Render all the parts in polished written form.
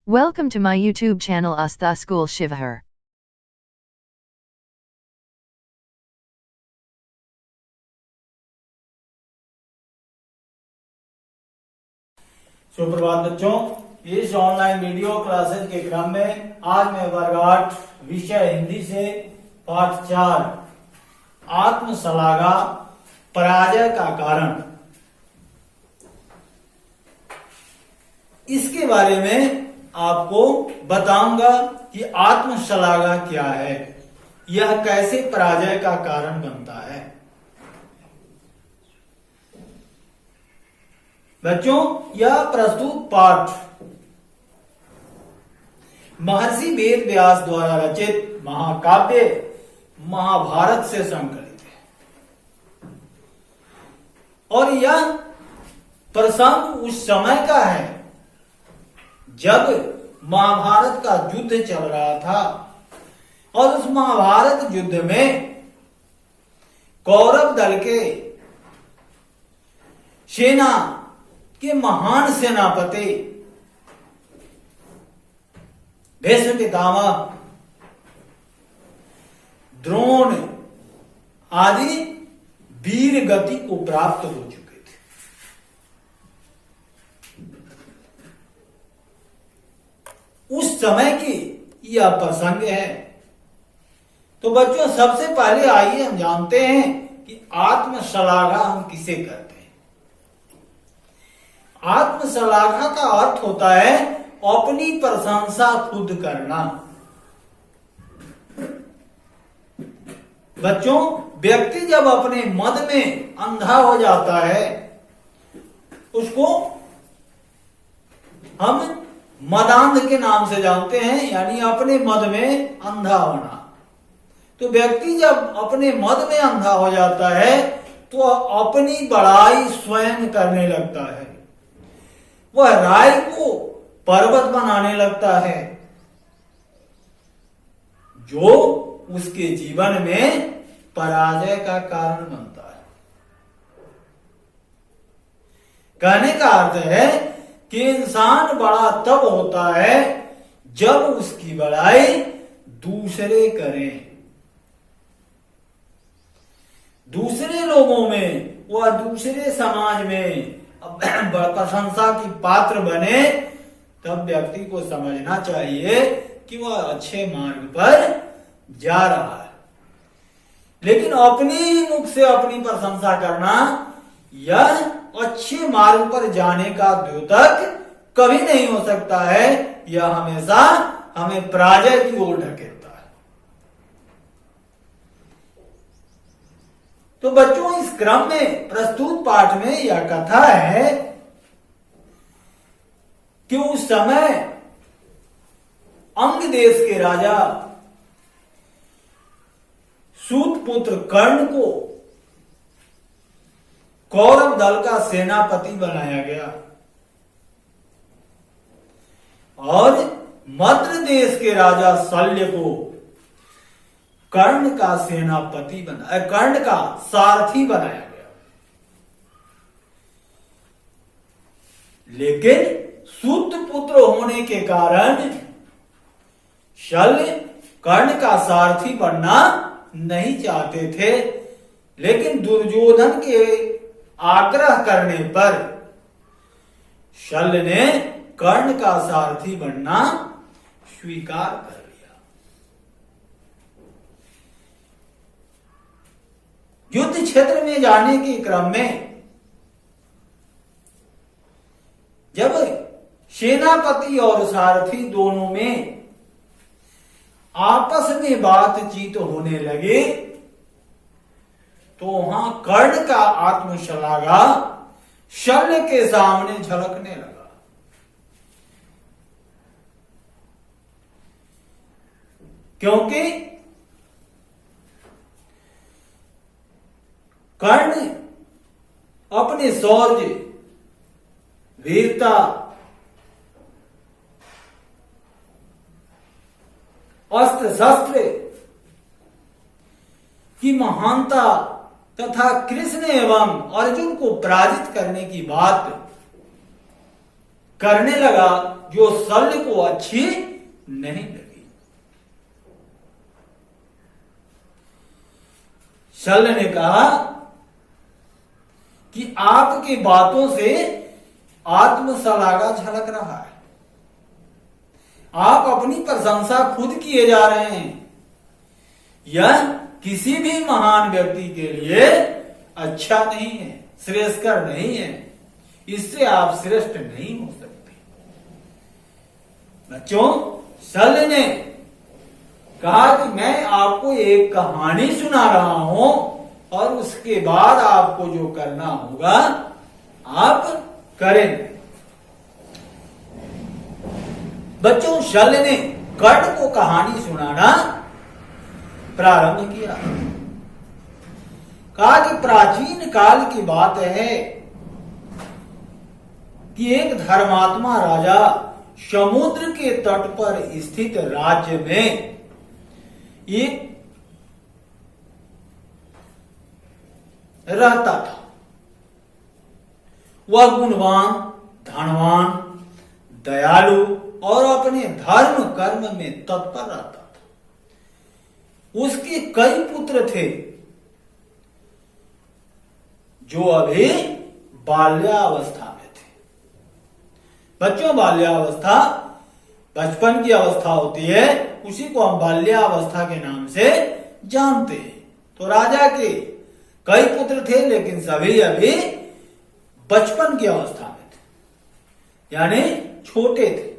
Welcome to my YouTube channel Astha School Shivahar. सुप्रभात बच्चों, इस ऑनलाइन वीडियो क्लासेज के क्रम में आज मैं वर्ग 8 विषय हिंदी से पाठ 4 आत्मशलाघा पराजय का कारण, इसके बारे में आपको बताऊंगा कि आत्मशलाघा क्या है, यह कैसे पराजय का कारण बनता है। बच्चों, यह प्रस्तुत पाठ महर्षि वेद व्यास द्वारा रचित महाकाव्य महाभारत से संकलित है और यह प्रसंग उस समय का है जब महाभारत का युद्ध चल रहा था और उस महाभारत युद्ध में कौरव दल के सेना के महान सेनापति भीष्म पितामह, द्रोण आदि वीर गति को प्राप्त हो चुके थे। उस समय की यह प्रसंग है। तो बच्चों, सबसे पहले आइए हम जानते हैं कि आत्मशलाघा हम किसे करते हैं। आत्मशलाघा का अर्थ होता है अपनी प्रशंसा खुद करना। बच्चों, व्यक्ति जब अपने मद में अंधा हो जाता है, उसको हम मदांध के नाम से जानते हैं, यानी अपने मद में अंधा होना। तो व्यक्ति जब अपने मद में अंधा हो जाता है तो अपनी बड़ाई स्वयं करने लगता है, वह राय को पर्वत बनाने लगता है, जो उसके जीवन में पराजय का कारण बनता है। कहने का अर्थ है कि इंसान बड़ा तब होता है जब उसकी बड़ाई दूसरे करें, दूसरे लोगों में, वह दूसरे समाज में प्रशंसा की पात्र बने, तब व्यक्ति को समझना चाहिए कि वह अच्छे मार्ग पर जा रहा है। लेकिन अपनी मुख से अपनी प्रशंसा करना यह अच्छे मार्ग पर जाने का द्योतक कभी नहीं हो सकता है। यह हमेशा हमें पराजय की ओर ढकेलता है। तो बच्चों, इस क्रम में प्रस्तुत पाठ में यह कथा है कि उस समय अंग देश के राजा सूत पुत्र कर्ण को कौरव दल का सेनापति बनाया गया और मद्र देश के राजा शल्य को कर्ण का सेनापति कर्ण का सारथी बनाया गया। लेकिन सूत पुत्र होने के कारण शल्य कर्ण का सारथी बनना नहीं चाहते थे, लेकिन दुर्योधन के आग्रह करने पर शल्य ने कर्ण का सारथी बनना स्वीकार कर लिया। युद्ध क्षेत्र में जाने के क्रम में जब सेनापति और सारथी दोनों में आपस में बातचीत होने लगे, तो वहां कर्ण का आत्मशलाघा शल्य के सामने झलकने लगा। क्योंकि कर्ण अपने शौर्य, वीरता, अस्त्र शस्त्र की महानता तथा कृष्ण एवं अर्जुन को पराजित करने की बात करने लगा जो शल्य को अच्छी नहीं लगी। शल्य ने कहा कि आपकी बातों से आत्मशलाघा झलक रहा है, आप अपनी प्रशंसा खुद किए जा रहे हैं। यह किसी भी महान व्यक्ति के लिए अच्छा नहीं है, श्रेयस्कर नहीं है, इससे आप श्रेष्ठ नहीं हो सकते। बच्चों, शल्य ने कहा कि मैं आपको एक कहानी सुना रहा हूं और उसके बाद आपको जो करना होगा आप करेंगे। बच्चों, शल्य ने कर्ण को कहानी सुनाना प्रारंभ किया। कहा कि प्राचीन काल की बात है कि एक धर्मात्मा राजा समुद्र के तट पर स्थित राज्य में एक रहता था। वह गुणवान, धनवान, दयालु और अपने धर्म कर्म में तत्पर रहता था। उसके कई पुत्र थे जो अभी बाल्यावस्था में थे। बच्चों, बाल्यावस्था बचपन की अवस्था होती है, उसी को हम बाल्यावस्था के नाम से जानते हैं। तो राजा के कई पुत्र थे, लेकिन सभी अभी बचपन की अवस्था में थे, यानी छोटे थे।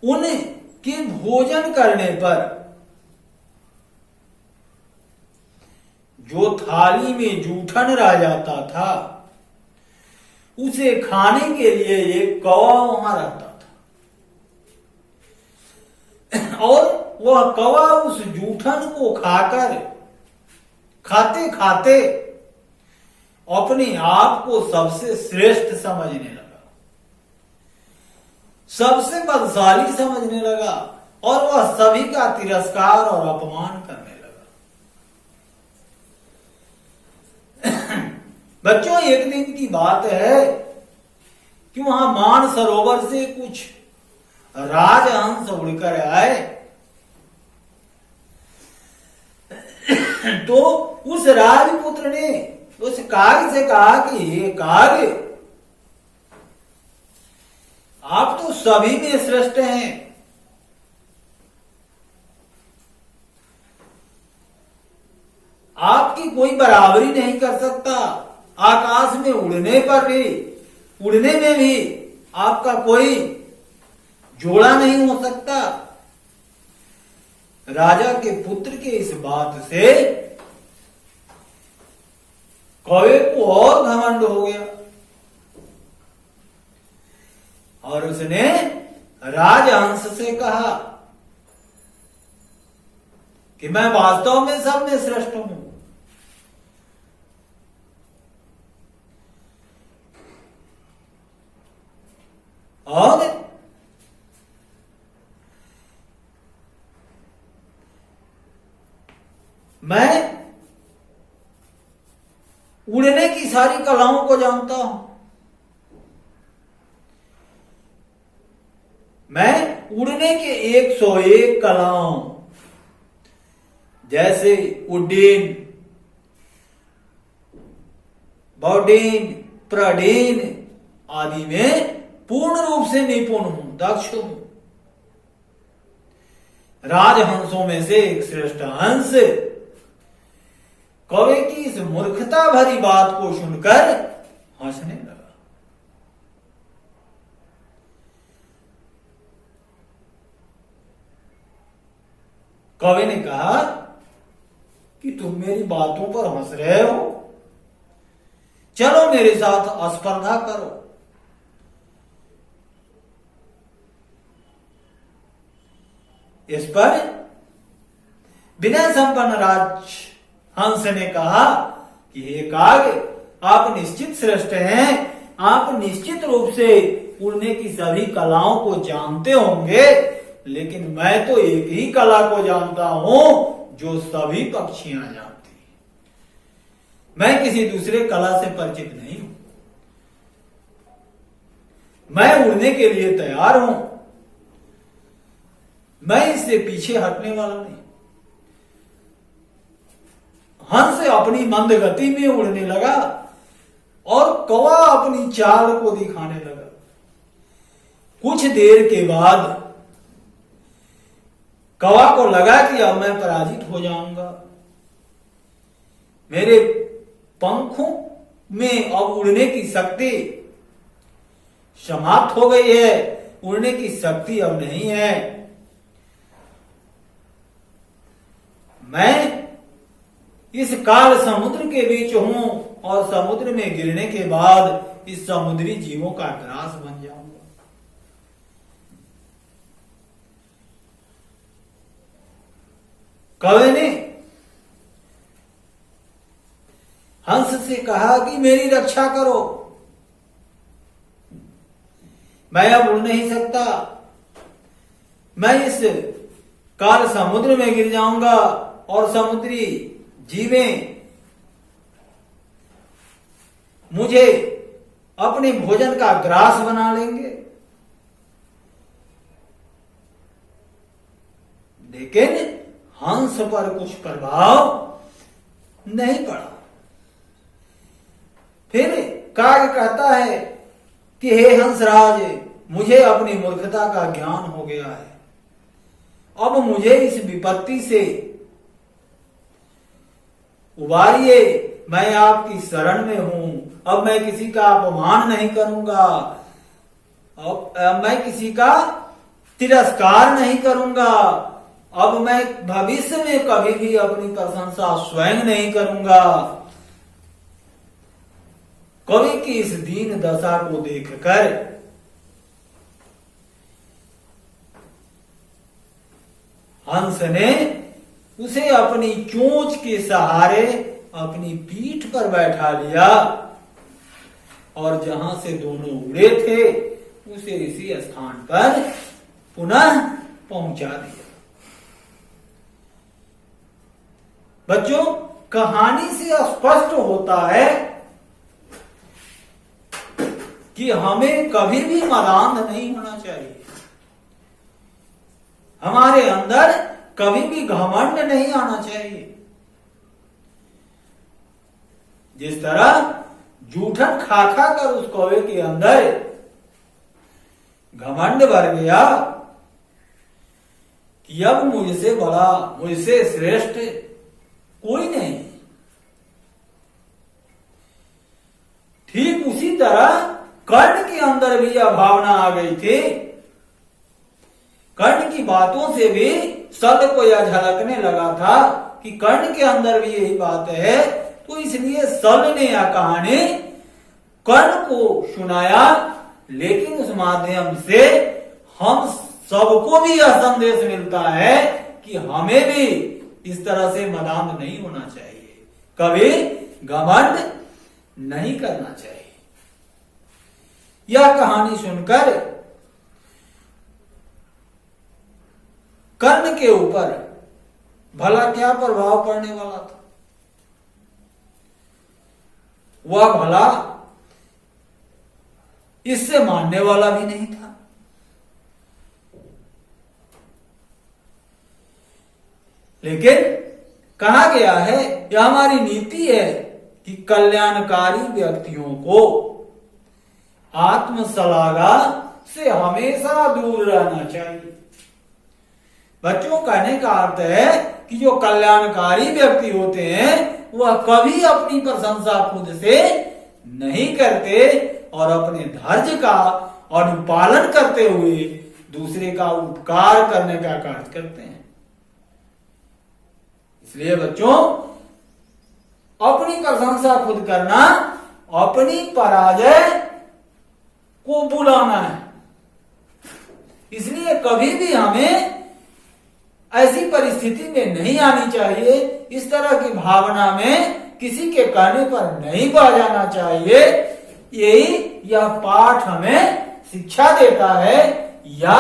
उनके भोजन करने पर जो थाली में जूठन रह जाता था, उसे खाने के लिए एक कौवा वहां रहता था और वह कौवा उस जूठन को खाकर खाते खाते अपने आप को सबसे श्रेष्ठ समझने लगा, सबसे बलशाली समझने लगा और वह सभी का तिरस्कार और अपमान करने लगा। बच्चों, एक दिन की बात है कि वहां मान सरोवर से कुछ राजहंस उड़कर आए। तो उस राजपुत्र ने उस काग से कहा कि हे काग, आप तो सभी में श्रेष्ठ हैं, आपकी कोई बराबरी नहीं कर सकता। आकाश में उड़ने पर भी, उड़ने में भी आपका कोई जोड़ा नहीं हो सकता। राजा के पुत्र के इस बात से कौवे को और घमंड हो गया और उसने राजहंस से कहा कि मैं वास्तव में सब में श्रेष्ठ हूं। और मैं उड़ने की सारी कलाओं को जानता हूं। मैं उड़ने के 101 कलाओं जैसे उड्डीन, बौडीन, प्रडीन आदि में पूर्ण रूप से निपुण हूं, दक्ष हूं। राजहंसों में से एक श्रेष्ठ हंस कौवे की इस मूर्खता भरी बात को सुनकर हंसने लगा। कौवे ने कहा कि तुम मेरी बातों पर हंस रहे हो, चलो मेरे साथ स्पर्धा करो। इस पर विनय संपन्न राजहंस ने कहा कि हे काग, आप निश्चित श्रेष्ठ हैं, आप निश्चित रूप से उड़ने की सभी कलाओं को जानते होंगे, लेकिन मैं तो एक ही कला को जानता हूं जो सभी पक्षियां जानती हैं। मैं किसी दूसरे कला से परिचित नहीं हूं। मैं उड़ने के लिए तैयार हूं। मैं इससे पीछे हटने वाला नहीं। हंस अपनी मंद गति में उड़ने लगा और कौवा अपनी चाल को दिखाने लगा। कुछ देर के बाद कौवा को लगा कि अब मैं पराजित हो जाऊंगा। मेरे पंखों में अब उड़ने की शक्ति समाप्त हो गई है। उड़ने की शक्ति अब नहीं है। मैं इस काल समुद्र के बीच हूं और समुद्र में गिरने के बाद इस समुद्री जीवों का ग्रास बन जाऊंगा। कौवे ने हंस से कहा कि मेरी रक्षा करो, मैं अब उड़ नहीं सकता। मैं इस काल समुद्र में गिर जाऊंगा और समुद्री जीवें मुझे अपने भोजन का ग्रास बना लेंगे। लेकिन हंस पर कुछ प्रभाव नहीं पड़ा। फिर काग कहता है कि हे हंसराज, मुझे अपनी मूर्खता का ज्ञान हो गया है। अब मुझे इस विपत्ति से उबारिए। मैं आपकी शरण में हूं। अब मैं किसी का अपमान नहीं करूंगा। अब मैं किसी का तिरस्कार नहीं करूंगा। अब मैं भविष्य में कभी भी अपनी प्रशंसा स्वयं नहीं करूंगा। कवि की इस दीन दशा को देखकर हंस ने उसे अपनी चोंच के सहारे अपनी पीठ पर बैठा लिया और जहां से दोनों उड़े थे उसे इसी स्थान पर पुनः पहुंचा दिया। बच्चों, कहानी से स्पष्ट होता है कि हमें कभी भी मदान नहीं होना चाहिए। हमारे अंदर कभी भी घमंड नहीं आना चाहिए। जिस तरह जूठन खा खा कर उस कौवे के अंदर घमंड भर गया कि अब मुझसे बड़ा, मुझसे श्रेष्ठ कोई नहीं। ठीक उसी तरह कर्ण के अंदर भी यह भावना आ गई थी। कर्ण की बातों से भी सल को यह झलकने लगा था कि कर्ण के अंदर भी यही बात है। तो इसलिए सल ने यह कहानी कर्ण को सुनाया, लेकिन उस माध्यम से हम सबको भी यह संदेश मिलता है कि हमें भी इस तरह से मदान नहीं होना चाहिए, कभी घमंड नहीं करना चाहिए। यह कहानी सुनकर कर्ण के ऊपर भला क्या प्रभाव पड़ने वाला था? वह भला इससे मानने वाला भी नहीं था। लेकिन कहा गया है, यह हमारी नीति है कि कल्याणकारी व्यक्तियों को आत्मशलाघा से हमेशा दूर रहना चाहिए। बच्चों, कहने का अर्थ है कि जो कल्याणकारी व्यक्ति होते हैं वह कभी अपनी प्रशंसा खुद से नहीं करते और अपने धैर्य का अनुपालन करते हुए दूसरे का उपकार करने का कार्य करते हैं। इसलिए बच्चों, अपनी प्रशंसा खुद करना अपनी पराजय को बुलाना है। इसलिए कभी भी हमें ऐसी परिस्थिति में नहीं आनी चाहिए, इस तरह की भावना में किसी के कहने पर नहीं बह जाना चाहिए। यही यह पाठ हमें शिक्षा देता है या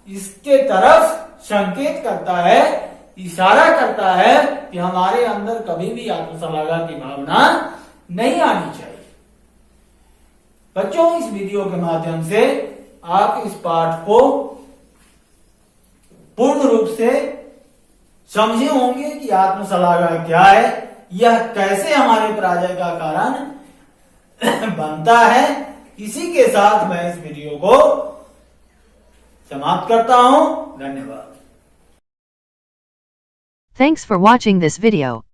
इसके तरफ संकेत करता है इशारा करता है कि हमारे अंदर कभी भी आत्मसलागा की भावना नहीं आनी चाहिए। बच्चों, इस वीडियो के माध्यम से आप इस पाठ को पूर्ण रूप से समझे होंगे कि आत्मसलागा क्या है, यह कैसे हमारे पराजय का कारण बनता है। इसी के साथ मैं इस वीडियो को समाप्त करता हूं। धन्यवाद। Thanks for watching this video.